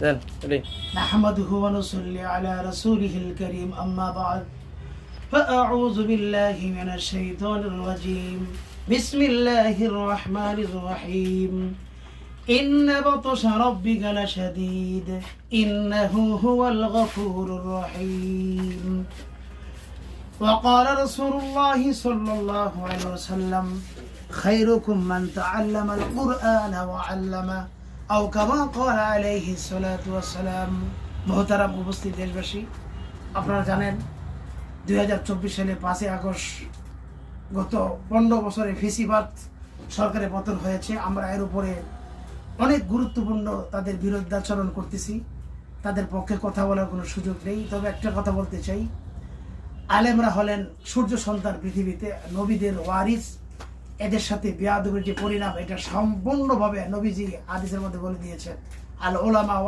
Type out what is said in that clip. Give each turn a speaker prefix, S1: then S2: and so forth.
S1: نحمده ونصلي على رسوله الكريم أما بعد فأعوذ بالله من الشيطان الرجيم بسم الله الرحمن الرحيم إن بطش ربك لشديد إنه هو الغفور الرحيم وقال رسول الله صلى الله عليه وسلم خيركم من تعلم القرآن وعلمه أو كما قال عليه الصلاة والسلام محترم উপস্থিত দেশবাসী আপনারা জানেন 2024 সালে 5 আগস্ট গত 15 বছরে ফেসিবাদ সরকারের পতন হয়েছে। আমরা এর উপরে অনেক গুরুত্বপূর্ণ তাদের বিরুদ্ধাচরণ করতেছি, তাদের পক্ষে কথা বলার কোনো সুযোগ নেই। তবে একটা কথা বলতে চাই, আলেমরা হলেন সূর্য সন্তান পৃথিবীতে, নবীদের ওয়ারিস। এদের সাথে বেয়াদবির যে পরিণাম, এটা সম্পূর্ণভাবে নবীজি হাদিসের মধ্যে বলে দিয়েছেন, আল উলামা